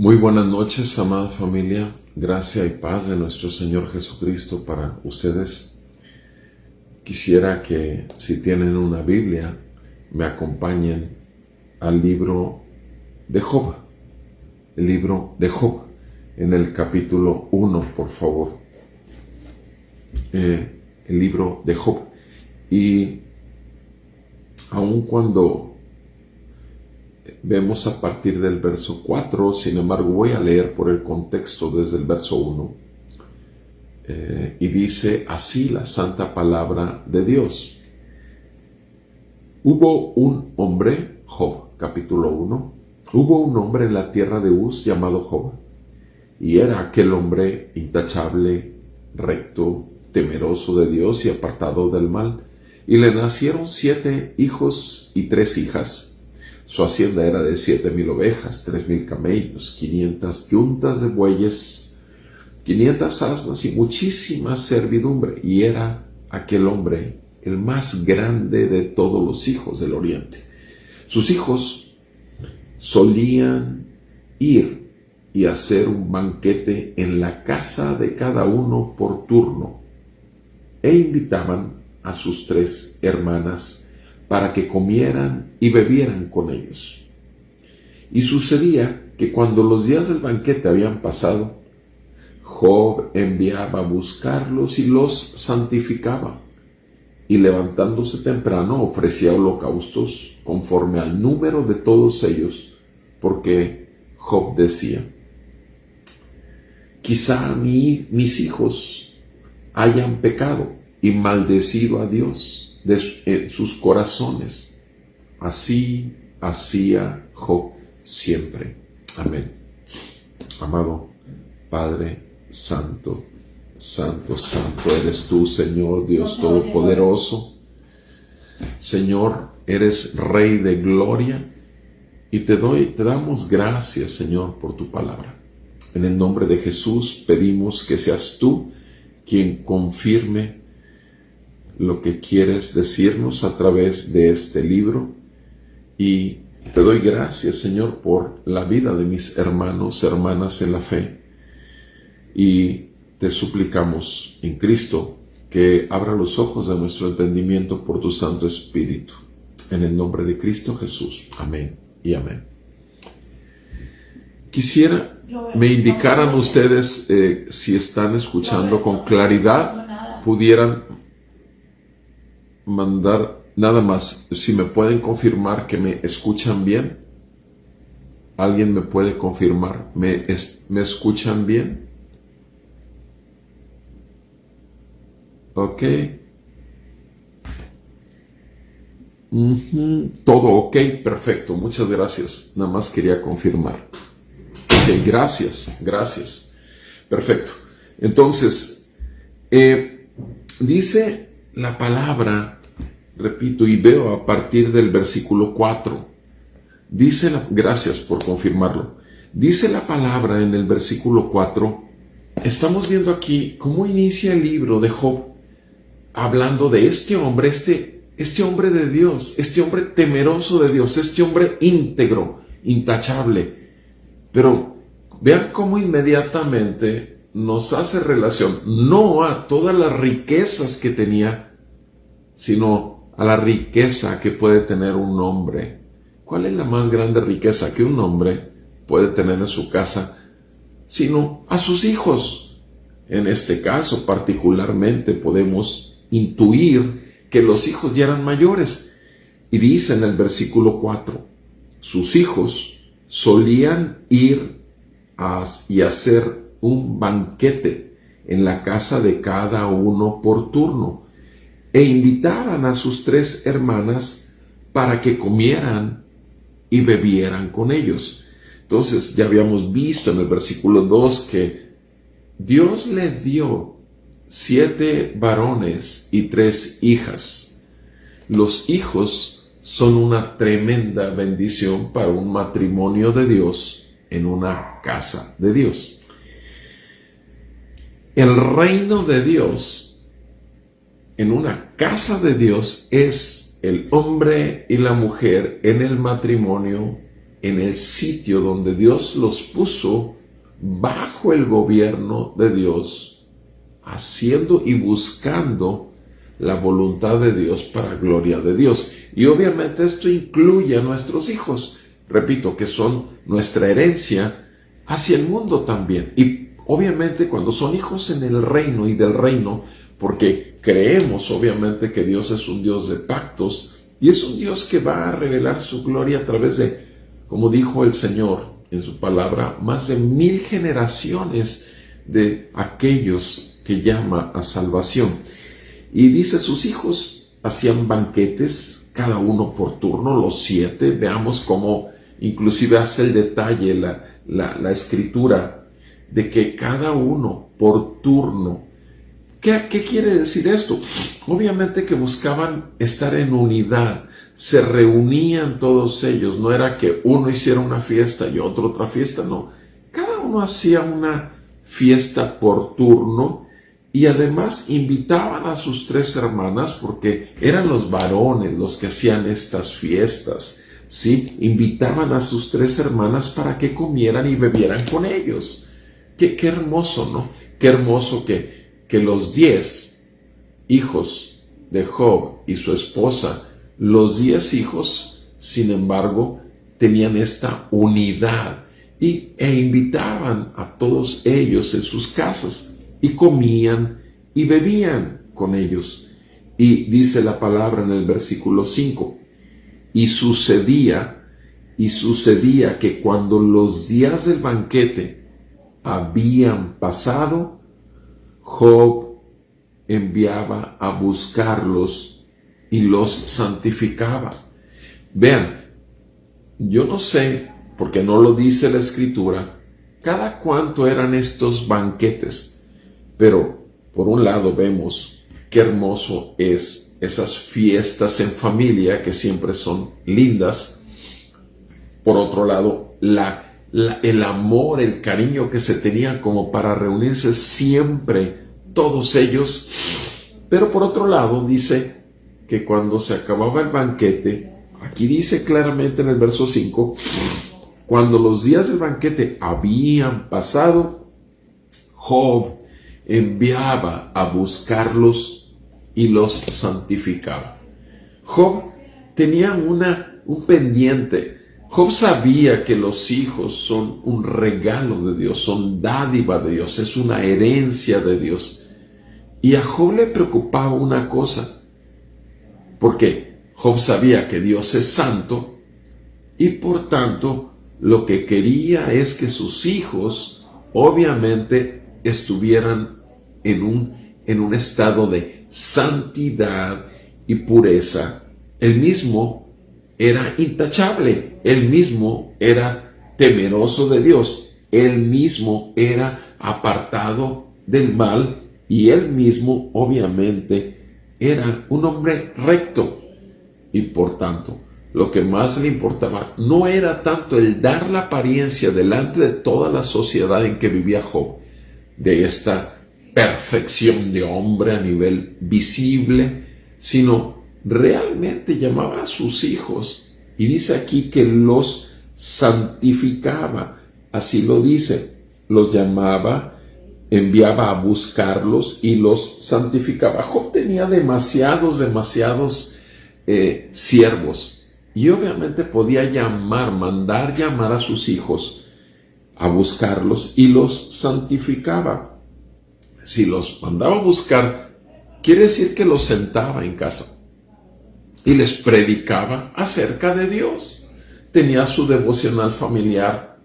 Muy buenas noches, amada familia. Gracia y paz de nuestro Señor Jesucristo para ustedes. Quisiera que, si tienen una Biblia, me acompañen al libro de Job. El libro de Job, en el capítulo 1, por favor. El libro de Job. Y aun cuando vemos a partir del verso 4, sin embargo voy a leer por el contexto desde el verso 1, y dice así la santa palabra de Dios. Hubo un hombre, Job, capítulo 1, hubo un hombre en la tierra de Uz llamado Job, y era aquel hombre intachable, recto, temeroso de Dios y apartado del mal, y le nacieron 7 hijos y 3 hijas. Su hacienda era de 7,000 ovejas, 3,000 camellos, 500 yuntas de bueyes, 500 asnas y muchísima servidumbre. Y era aquel hombre el más grande de todos los hijos del oriente. Sus hijos solían ir y hacer un banquete en la casa de cada uno por turno, e invitaban a sus 3 hermanas para que comieran y bebieran con ellos. Y sucedía que cuando los días del banquete habían pasado, Job enviaba a buscarlos y los santificaba, y levantándose temprano ofrecía holocaustos conforme al número de todos ellos, porque Job decía: quizá mis hijos hayan pecado y maldecido a Dios de sus corazones. Así hacía Job siempre. Amén. Amado Padre Santo, Santo, Santo eres tú, Señor Dios Todopoderoso. Señor, eres Rey de gloria, y te damos gracias, Señor, por tu palabra. En el nombre de Jesús pedimos que seas tú quien confirme lo que quieres decirnos a través de este libro, y te doy gracias, Señor, por la vida de mis hermanos, hermanas en la fe, y te suplicamos en Cristo que abra los ojos de nuestro entendimiento por tu Santo Espíritu, en el nombre de Cristo Jesús. Amén y amén. Quisiera me indicaran ustedes, si están escuchando con claridad, pudieran mandar nada más, si me pueden confirmar que me escuchan bien. ¿Alguien me puede confirmar? ¿Me escuchan bien? Ok. Todo ok, perfecto, muchas gracias. Nada más quería confirmar. Ok, gracias. Perfecto. Entonces, dice la palabra, repito, y veo a partir del versículo 4, gracias por confirmarlo, dice la palabra en el versículo 4, estamos viendo aquí cómo inicia el libro de Job, hablando de este hombre, este hombre de Dios, este hombre temeroso de Dios, este hombre íntegro, intachable. Pero vean cómo inmediatamente nos hace relación, no a todas las riquezas que tenía, sino a la riqueza que puede tener un hombre. ¿Cuál es la más grande riqueza que un hombre puede tener en su casa? Sino a sus hijos. En este caso particularmente podemos intuir que los hijos ya eran mayores. Y dice en el versículo 4, sus hijos solían ir y hacer un banquete en la casa de cada uno por turno, e invitaban a sus 3 hermanas para que comieran y bebieran con ellos. Entonces ya habíamos visto en el versículo 2 que Dios le dio 7 varones y 3 hijas. Los hijos son una tremenda bendición para un matrimonio de Dios en una casa de Dios. El reino de Dios en una casa de Dios es el hombre y la mujer en el matrimonio en el sitio donde Dios los puso, bajo el gobierno de Dios, haciendo y buscando la voluntad de Dios para gloria de Dios. Y obviamente esto incluye a nuestros hijos, repito, que son nuestra herencia hacia el mundo también. Y obviamente cuando son hijos en el reino y del reino, porque creemos obviamente que Dios es un Dios de pactos y es un Dios que va a revelar su gloria a través de, como dijo el Señor en su palabra, más de 1000 generaciones de aquellos que llama a salvación. Y dice, sus hijos hacían banquetes, cada uno por turno, los 7. Veamos cómo inclusive hace el detalle la escritura de que cada uno por turno. ¿Qué quiere decir esto? Obviamente que buscaban estar en unidad, se reunían todos ellos, no era que uno hiciera una fiesta y otro otra fiesta, no. Cada uno hacía una fiesta por turno y además invitaban a sus 3 hermanas, porque eran los varones los que hacían estas fiestas, ¿sí? Invitaban a sus 3 hermanas para que comieran y bebieran con ellos. Qué hermoso, ¿no? Qué hermoso que los 10 hijos de Job y su esposa, los 10 hijos, sin embargo, tenían esta unidad e invitaban a todos ellos en sus casas y comían y bebían con ellos. Y dice la palabra en el versículo 5, y sucedía que cuando los días del banquete habían pasado, Job enviaba a buscarlos y los santificaba. Vean, yo no sé, porque no lo dice la escritura, cada cuánto eran estos banquetes, pero por un lado vemos qué hermoso es esas fiestas en familia que siempre son lindas. Por otro lado, el amor, el cariño que se tenían como para reunirse siempre todos ellos. Pero por otro lado dice que cuando se acababa el banquete, aquí dice claramente en el verso 5, cuando los días del banquete habían pasado, Job enviaba a buscarlos y los santificaba. Job tenía un pendiente. Job sabía que los hijos son un regalo de Dios, son dádiva de Dios, es una herencia de Dios. Y a Job le preocupaba una cosa, porque Job sabía que Dios es santo y por tanto lo que quería es que sus hijos obviamente estuvieran en un estado de santidad y pureza. Él mismo era intachable, él mismo era temeroso de Dios, él mismo era apartado del mal y él mismo obviamente era un hombre recto. Y por tanto, lo que más le importaba no era tanto el dar la apariencia delante de toda la sociedad en que vivía Job, de esta perfección de hombre a nivel visible, sino realmente llamaba a sus hijos, y dice aquí que los santificaba, así lo dice, los llamaba, enviaba a buscarlos y los santificaba. Job tenía demasiados siervos, y obviamente podía mandar llamar a sus hijos a buscarlos y los santificaba. Si los mandaba a buscar, quiere decir que los sentaba en casa y les predicaba acerca de Dios. Tenía su devocional familiar,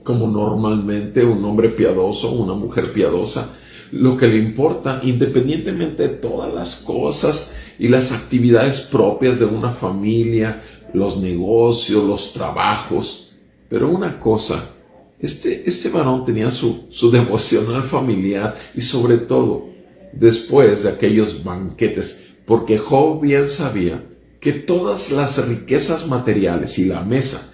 como normalmente un hombre piadoso, una mujer piadosa. Lo que le importa, independientemente de todas las cosas y las actividades propias de una familia, los negocios, los trabajos. Pero una cosa, este varón tenía su devocional familiar, y sobre todo después de aquellos banquetes, porque Job bien sabía que todas las riquezas materiales y la mesa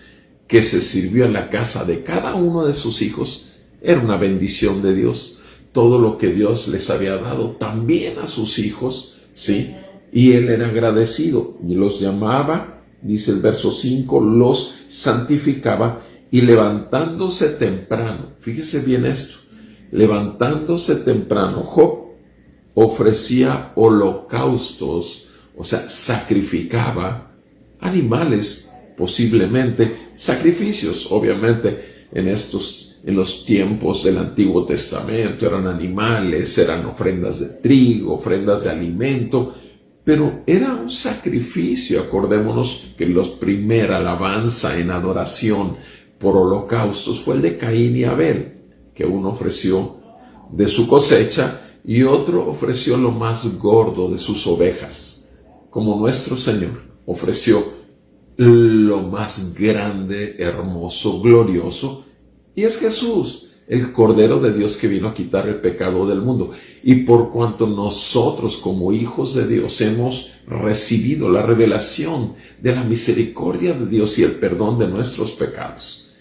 que se sirvió en la casa de cada uno de sus hijos era una bendición de Dios. Todo lo que Dios les había dado también a sus hijos, ¿sí? Y él era agradecido y los llamaba dice el verso 5, los santificaba y levantándose temprano, fíjese bien esto, levantándose temprano, Job ofrecía holocaustos, o sea, sacrificaba animales, posiblemente sacrificios, obviamente en los tiempos del Antiguo Testamento eran animales, eran ofrendas de trigo, ofrendas de alimento, pero era un sacrificio. Acordémonos que la primera alabanza en adoración por holocaustos fue el de Caín y Abel, que uno ofreció de su cosecha y otro ofreció lo más gordo de sus ovejas, como nuestro Señor ofreció lo más grande, hermoso, glorioso, y es Jesús, el Cordero de Dios que vino a quitar el pecado del mundo. Y por cuanto nosotros como hijos de Dios hemos recibido la revelación de la misericordia de Dios y el perdón de nuestros pecados,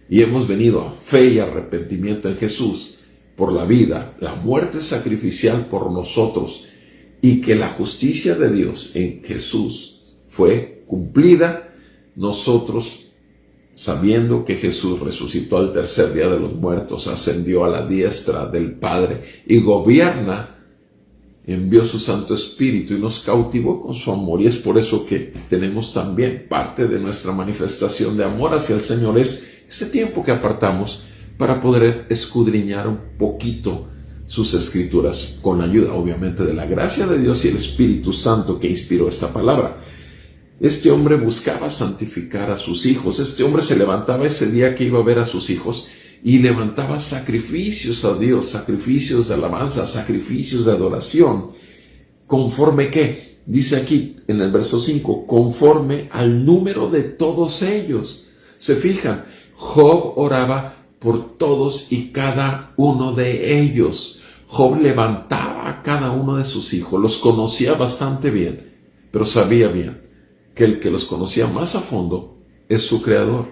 y hemos venido a fe y arrepentimiento en Jesús por la vida, la muerte sacrificial por nosotros, y que la justicia de Dios en Jesús fue cumplida, nosotros, sabiendo que Jesús resucitó al tercer día de los muertos, ascendió a la diestra del Padre y gobierna, envió su Santo Espíritu y nos cautivó con su amor. Y es por eso que tenemos también parte de nuestra manifestación de amor hacia el Señor, es ese tiempo que apartamos para poder escudriñar un poquito sus escrituras, con la ayuda obviamente de la gracia de Dios y el Espíritu Santo que inspiró esta palabra. Este hombre buscaba santificar a sus hijos. Este hombre se levantaba ese día que iba a ver a sus hijos y levantaba sacrificios a Dios, sacrificios de alabanza, sacrificios de adoración. ¿Conforme qué? Dice aquí en el verso 5, conforme al número de todos ellos. Se fijan, Job oraba por todos y cada uno de ellos. Job levantaba a cada uno de sus hijos, los conocía bastante bien, pero sabía bien que el que los conocía más a fondo es su Creador.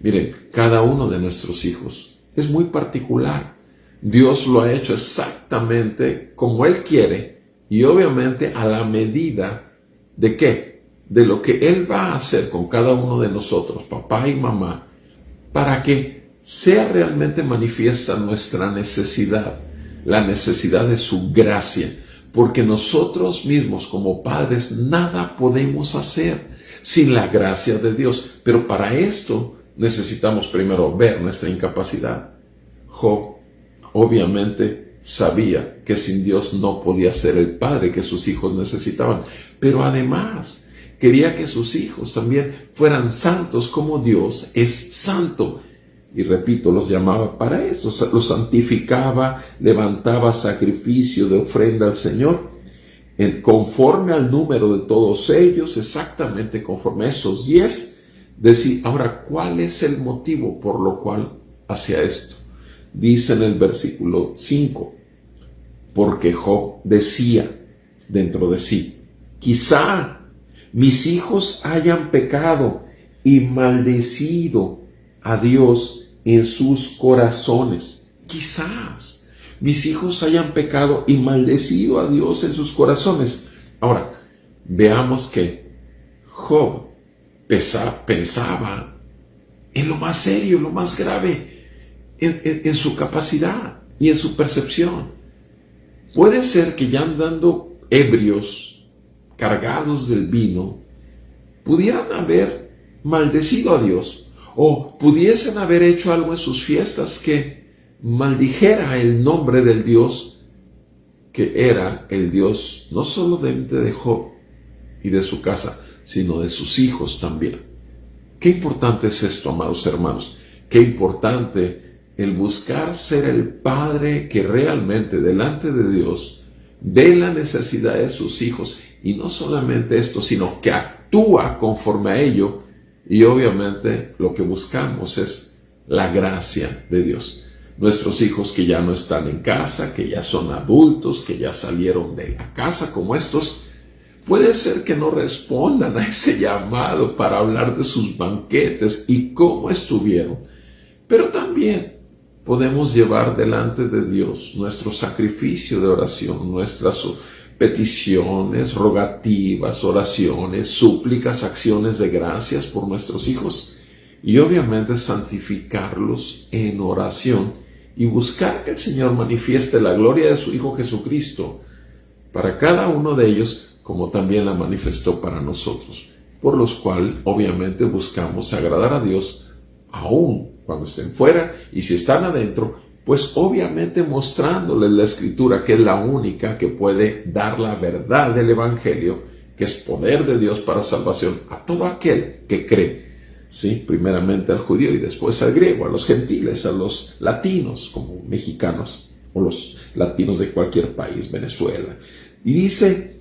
Miren, cada uno de nuestros hijos es muy particular. Dios lo ha hecho exactamente como Él quiere y obviamente a la medida de ¿qué? De lo que Él va a hacer con cada uno de nosotros, papá y mamá, para que sea realmente manifiesta nuestra necesidad, la necesidad de su gracia. Porque nosotros mismos como padres nada podemos hacer sin la gracia de Dios. Pero para esto necesitamos primero ver nuestra incapacidad. Job obviamente sabía que sin Dios no podía ser el padre que sus hijos necesitaban. Pero además quería que sus hijos también fueran santos como Dios es santo. Y repito, los llamaba para eso, los santificaba, levantaba sacrificio de ofrenda al Señor, conforme al número de todos ellos, exactamente conforme a esos 10. Ahora, ¿cuál es el motivo por lo cual hacía esto? Dice en el versículo 5, porque Job decía dentro de sí, quizá mis hijos hayan pecado y maldecido a Dios en sus corazones. Quizás mis hijos hayan pecado y maldecido a Dios en sus corazones. Ahora, veamos que Job pensaba en lo más serio, lo más grave, en su capacidad y en su percepción. Puede ser que ya andando ebrios, cargados del vino, pudieran haber maldecido a Dios, o pudiesen haber hecho algo en sus fiestas que maldijera el nombre del Dios, que era el Dios no solo de Job y de su casa, sino de sus hijos también. Qué importante es esto, amados hermanos. Qué importante el buscar ser el padre que realmente delante de Dios ve la necesidad de sus hijos, y no solamente esto, sino que actúa conforme a ello. Y obviamente lo que buscamos es la gracia de Dios. Nuestros hijos que ya no están en casa, que ya son adultos, que ya salieron de la casa como estos, puede ser que no respondan a ese llamado para hablar de sus banquetes y cómo estuvieron. Pero también podemos llevar delante de Dios nuestro sacrificio de oración, nuestra peticiones, rogativas, oraciones, súplicas, acciones de gracias por nuestros hijos y obviamente santificarlos en oración y buscar que el Señor manifieste la gloria de su Hijo Jesucristo para cada uno de ellos, como también la manifestó para nosotros, por los cuales obviamente buscamos agradar a Dios aún cuando estén fuera, y si están adentro, pues obviamente mostrándoles la Escritura, que es la única que puede dar la verdad del Evangelio, que es poder de Dios para salvación a todo aquel que cree. Sí, primeramente al judío y después al griego, a los gentiles, a los latinos como mexicanos o los latinos de cualquier país, Venezuela. Y dice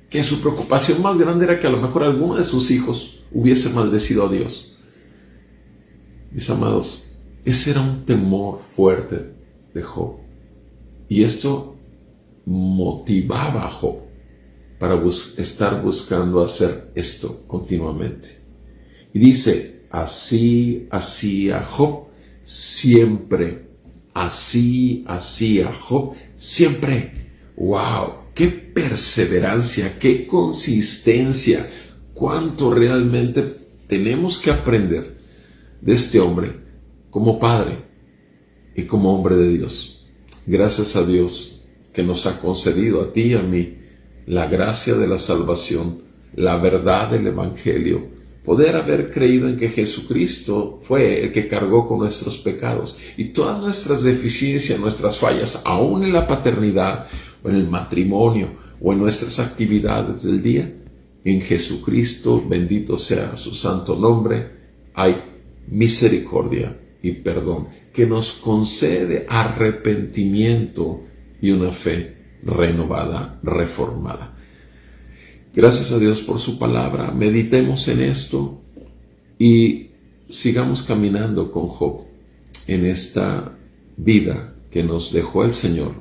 que su preocupación más grande era que a lo mejor alguno de sus hijos hubiese maldecido a Dios. Mis amados, ese era un temor fuerte de Job. Y esto motivaba a Job para estar buscando hacer esto continuamente. Y dice, así hacía Job siempre. Así hacía Job siempre. ¡Wow! ¡Qué perseverancia! ¡Qué consistencia! ¡Cuánto realmente tenemos que aprender de este hombre como padre y como hombre de Dios! Gracias a Dios que nos ha concedido a ti y a mí la gracia de la salvación, la verdad del Evangelio, poder haber creído en que Jesucristo fue el que cargó con nuestros pecados y todas nuestras deficiencias, nuestras fallas, aún en la paternidad o en el matrimonio o en nuestras actividades del día. En Jesucristo, bendito sea su santo nombre, hay misericordia y perdón que nos concede arrepentimiento y una fe renovada, reformada. Gracias a Dios por su palabra. Meditemos en esto y sigamos caminando con Job en esta vida que nos dejó el Señor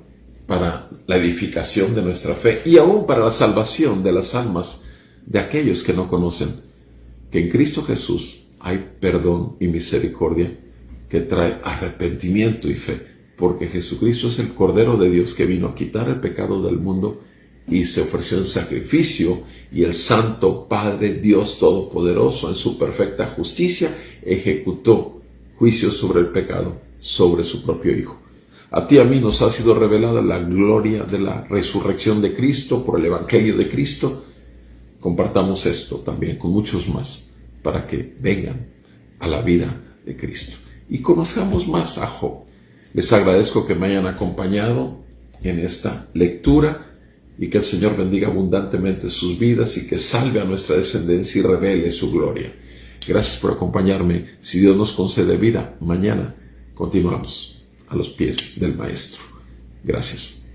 para la edificación de nuestra fe y aún para la salvación de las almas de aquellos que no conocen que en Cristo Jesús hay perdón y misericordia que trae arrepentimiento y fe, porque Jesucristo es el Cordero de Dios que vino a quitar el pecado del mundo y se ofreció en sacrificio, y el Santo Padre, Dios Todopoderoso, en su perfecta justicia, ejecutó juicio sobre el pecado, sobre su propio Hijo. A ti y a mí nos ha sido revelada la gloria de la resurrección de Cristo por el Evangelio de Cristo. Compartamos esto también con muchos más para que vengan a la vida de Cristo y conozcamos más a Job. Les agradezco que me hayan acompañado en esta lectura y que el Señor bendiga abundantemente sus vidas y que salve a nuestra descendencia y revele su gloria. Gracias por acompañarme. Si Dios nos concede vida, mañana continuamos a los pies del Maestro. Gracias.